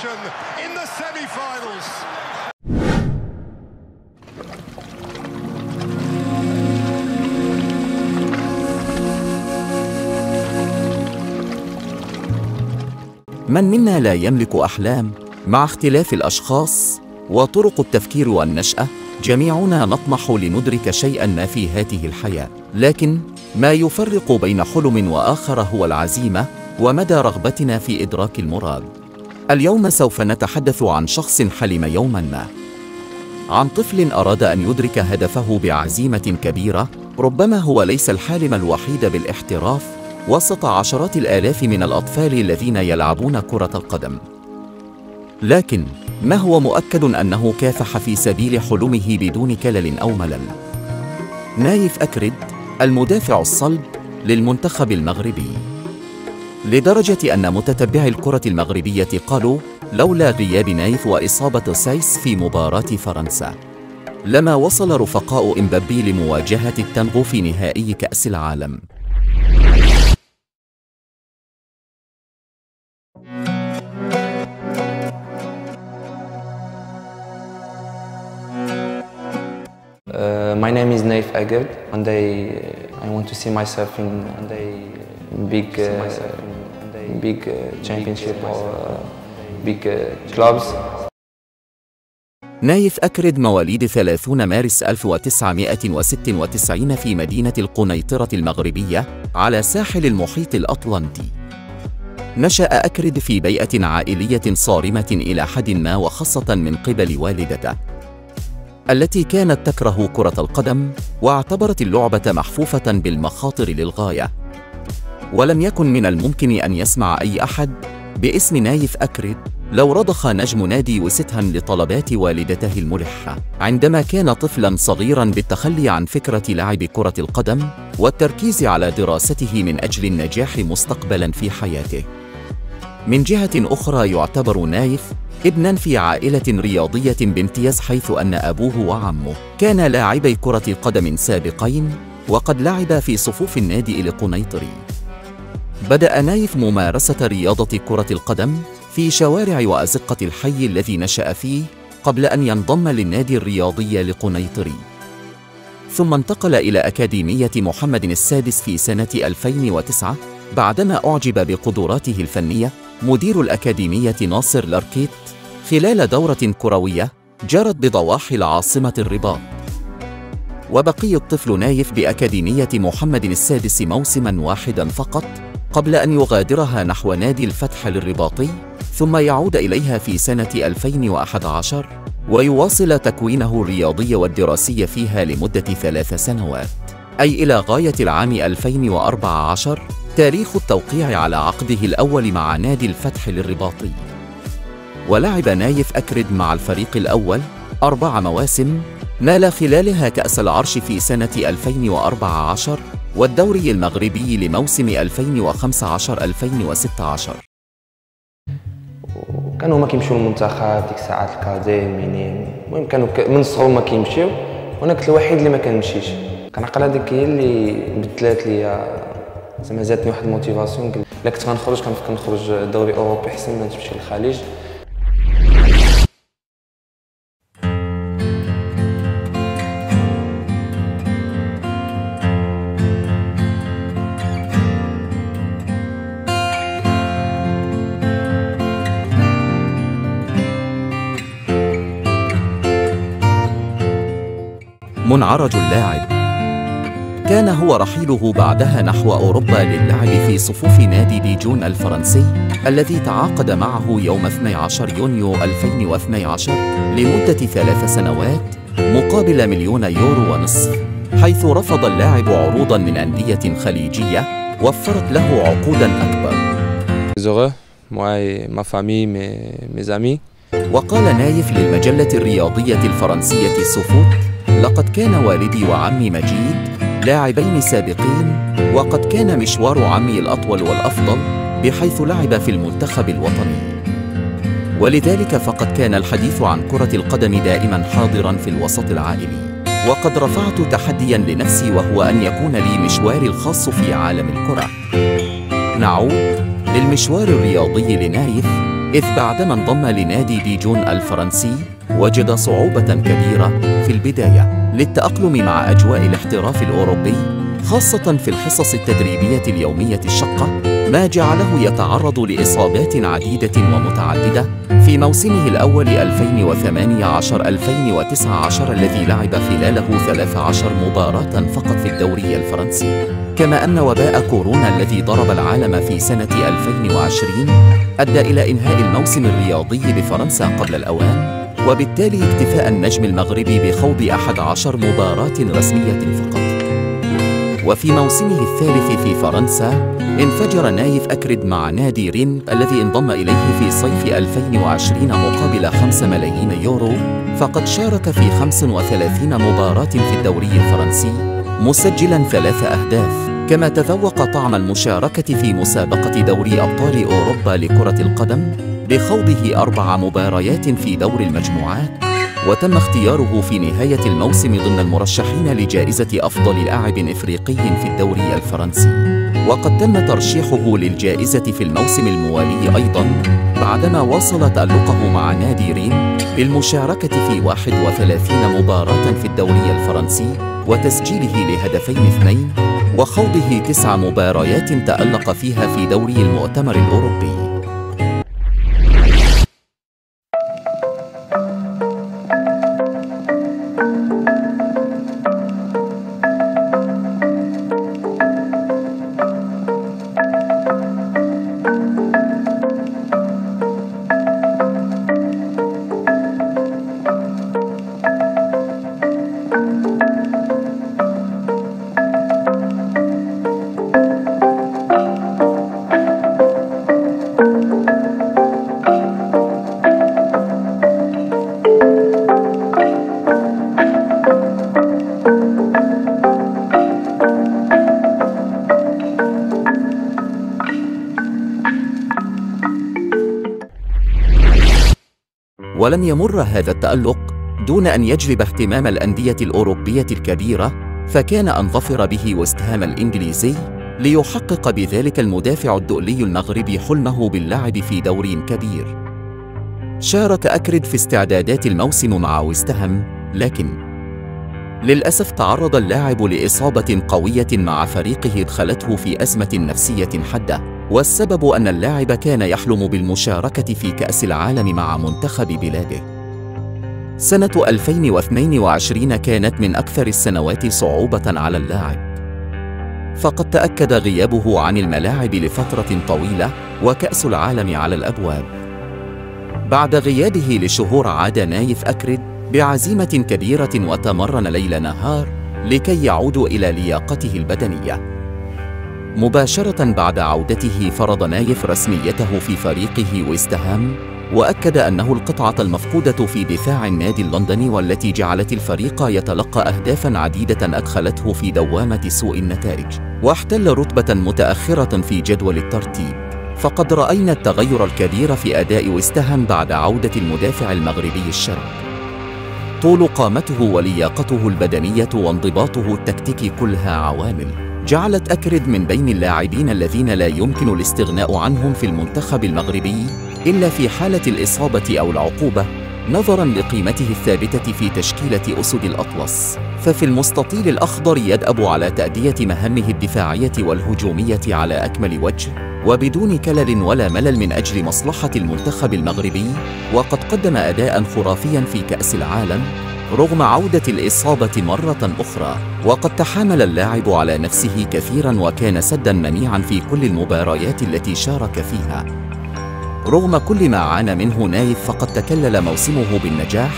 action in the semi-finals. من منا لا يملك أحلام؟ مع اختلاف الأشخاص وطرق التفكير والنشأة، جميعنا نطمح لندرك شيئاً ما في هذه الحياة، لكن ما يفرق بين حلم وآخر هو العزيمة ومدى رغبتنا في إدراك المراد. اليوم سوف نتحدث عن شخص حلم يوماً ما، عن طفل أراد أن يدرك هدفه بعزيمة كبيرة. ربما هو ليس الحالم الوحيد بالاحتراف وسط عشرات الآلاف من الأطفال الذين يلعبون كرة القدم، لكن ما هو مؤكد أنه كافح في سبيل حلمه بدون كلل أو ملل. نايف أكرد، المدافع الصلب للمنتخب المغربي، لدرجة أن متتبعي الكرة المغربية قالوا لولا غياب نايف وإصابة سايس في مباراة فرنسا لما وصل رفقاء إمبابي لمواجهة التنغو في نهائي كأس العالم. My name is Naif Agard, and I want to see myself in a big championship or big clubs. نايف أكرد مواليد 30 مارس 1996 في مدينة القنيطرة المغربية على ساحل المحيط الأطلنطي. نشأ أكرد في بيئة عائلية صارمة إلى حد ما، وخاصة من قبل والدته التي كانت تكره كرة القدم واعتبرت اللعبة محفوفة بالمخاطر للغاية. ولم يكن من الممكن أن يسمع أي أحد باسم نايف أكرد لو رضخ نجم نادي وستهام لطلبات والدته الملحة عندما كان طفلاً صغيراً بالتخلي عن فكرة لعب كرة القدم والتركيز على دراسته من أجل النجاح مستقبلاً في حياته. من جهة أخرى يعتبر نايف ابناً في عائلة رياضية بامتياز، حيث أن أبوه وعمه كانا لاعبي كرة قدم سابقين وقد لعب في صفوف النادي القنيطري. بدأ نايف ممارسة رياضة كرة القدم في شوارع وأزقة الحي الذي نشأ فيه قبل أن ينضم للنادي الرياضي لقنيطري، ثم انتقل إلى أكاديمية محمد السادس في سنة 2009 بعدما أعجب بقدراته الفنية مدير الأكاديمية ناصر لاركيت خلال دورة كروية جرت بضواحي العاصمة الرباط. وبقي الطفل نايف بأكاديمية محمد السادس موسماً واحداً فقط قبل أن يغادرها نحو نادي الفتح للرباطي، ثم يعود إليها في سنة 2011 ويواصل تكوينه الرياضي والدراسي فيها لمدة 3 سنوات، أي إلى غاية العام 2014 تاريخ التوقيع على عقده الأول مع نادي الفتح للرباطي. ولعب نايف أكرد مع الفريق الأول 4 مواسم، نال خلالها كأس العرش في سنة 2014 والدوري المغربي لموسم 2015-2016. كانوا هما كيمشيو للمنتخب ديك الساعات الكادي مينيم، المهم كانوا من الصغر ما كيمشيو، وانا كنت الوحيد اللي ما كنمشيش. كنعقل هذيك هي اللي بدلات ليا، زعما زادتني واحد الموتيفاسيون. الا كنت غنخرج كنفكر نخرج دوري اوروبي احسن ما نمشي للخليج. منعرج اللاعب كان هو رحيله بعدها نحو أوروبا للعب في صفوف نادي ديجون الفرنسي الذي تعاقد معه يوم 12 يونيو 2012 لمدة 3 سنوات مقابل 1,000,000 يورو ونصف، حيث رفض اللاعب عروضاً من أندية خليجية وفرت له عقوداً أكبر. وقال نايف للمجلة الرياضية الفرنسية سوفوت: لقد كان والدي وعمي مجيد لاعبين سابقين، وقد كان مشوار عمي الأطول والأفضل بحيث لعب في المنتخب الوطني، ولذلك فقد كان الحديث عن كرة القدم دائما حاضرا في الوسط العائلي. وقد رفعت تحديا لنفسي وهو أن يكون لي مشواري الخاص في عالم الكرة. نعود للمشوار الرياضي لنايف. إذ بعدما انضم لنادي ديجون الفرنسي وجد صعوبة كبيرة في البداية للتأقلم مع أجواء الاحتراف الأوروبي، خاصة في الحصص التدريبية اليومية الشاقة، ما جعله يتعرض لإصابات عديدة ومتعددة في موسمه الأول 2018-2019 الذي لعب خلاله 13 مباراة فقط في الدوري الفرنسي. كما أن وباء كورونا الذي ضرب العالم في سنة 2020 أدى إلى إنهاء الموسم الرياضي بفرنسا قبل الأوان، وبالتالي اكتفاء النجم المغربي بخوض 11 مباراة رسمية فقط. وفي موسمه الثالث في فرنسا انفجر نايف أكرد مع نادي رين الذي انضم إليه في صيف 2020 مقابل 5 ملايين يورو، فقد شارك في 35 مباراة في الدوري الفرنسي مسجلاً 3 أهداف، كما تذوق طعم المشاركة في مسابقة دوري أبطال أوروبا لكرة القدم بخوضه 4 مباريات في دور المجموعات، وتم اختياره في نهاية الموسم ضمن المرشحين لجائزة أفضل لاعب إفريقي في الدوري الفرنسي. وقد تم ترشيحه للجائزة في الموسم الموالي أيضاً بعدما واصل تألقه مع نادي رين بالمشاركة في 31 مباراة في الدوري الفرنسي وتسجيله لهدفين 2 وخوضه 9 مباريات تألق فيها في دوري المؤتمر الأوروبي. ولم يمر هذا التألق دون أن يجلب اهتمام الأندية الأوروبية الكبيرة، فكان أن ظفر به ويست هام الإنجليزي ليحقق بذلك المدافع الدؤلي المغربي حلمه باللعب في دوري كبير. شارك أكرد في استعدادات الموسم مع ويست هام، لكن للأسف تعرض اللاعب لإصابة قوية مع فريقه ادخلته في أزمة نفسية حادة، والسبب أن اللاعب كان يحلم بالمشاركة في كأس العالم مع منتخب بلاده. سنة 2022 كانت من أكثر السنوات صعوبة على اللاعب، فقد تأكد غيابه عن الملاعب لفترة طويلة وكأس العالم على الأبواب. بعد غيابه لشهور عاد نايف أكرد بعزيمة كبيرة وتمرن ليل نهار لكي يعود إلى لياقته البدنية. مباشرة بعد عودته فرض نايف رسميته في فريقه ويست هام، وأكد أنه القطعة المفقودة في دفاع النادي اللندني والتي جعلت الفريق يتلقى أهدافاً عديدة أدخلته في دوامة سوء النتائج، واحتل رتبة متأخرة في جدول الترتيب. فقد رأينا التغير الكبير في أداء ويست هام بعد عودة المدافع المغربي الشاب. طول قامته ولياقته البدنية وانضباطه التكتيكي كلها عوامل جعلت أكرد من بين اللاعبين الذين لا يمكن الاستغناء عنهم في المنتخب المغربي إلا في حالة الإصابة أو العقوبة، نظراً لقيمته الثابتة في تشكيلة أسود الأطلس. ففي المستطيل الأخضر يدأب على تأدية مهامه الدفاعية والهجومية على أكمل وجه وبدون كلل ولا ملل من أجل مصلحة المنتخب المغربي، وقد قدم أداءً خرافياً في كأس العالم رغم عودة الإصابة مرة أخرى. وقد تحامل اللاعب على نفسه كثيراً وكان سداً منيعاً في كل المباريات التي شارك فيها. رغم كل ما عانى منه نايف فقد تكلل موسمه بالنجاح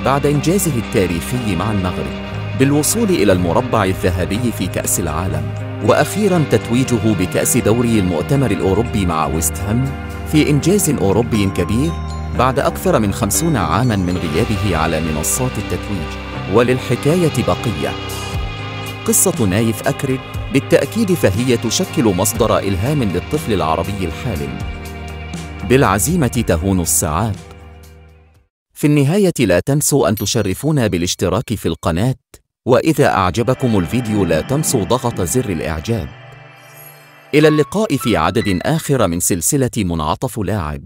بعد إنجازه التاريخي مع المغرب بالوصول إلى المربع الذهبي في كأس العالم، وأخيراً تتويجه بكأس دوري المؤتمر الأوروبي مع ويست هام في إنجاز أوروبي كبير بعد أكثر من 50 عاماً من غيابه على منصات التتويج. وللحكاية بقية. قصة نايف أكرد بالتأكيد فهي تشكل مصدر إلهام للطفل العربي الحالم. بالعزيمة تهون الصعاب. في النهاية لا تنسوا أن تشرفونا بالاشتراك في القناة، وإذا أعجبكم الفيديو لا تنسوا ضغط زر الإعجاب. إلى اللقاء في عدد آخر من سلسلة منعطف لاعب.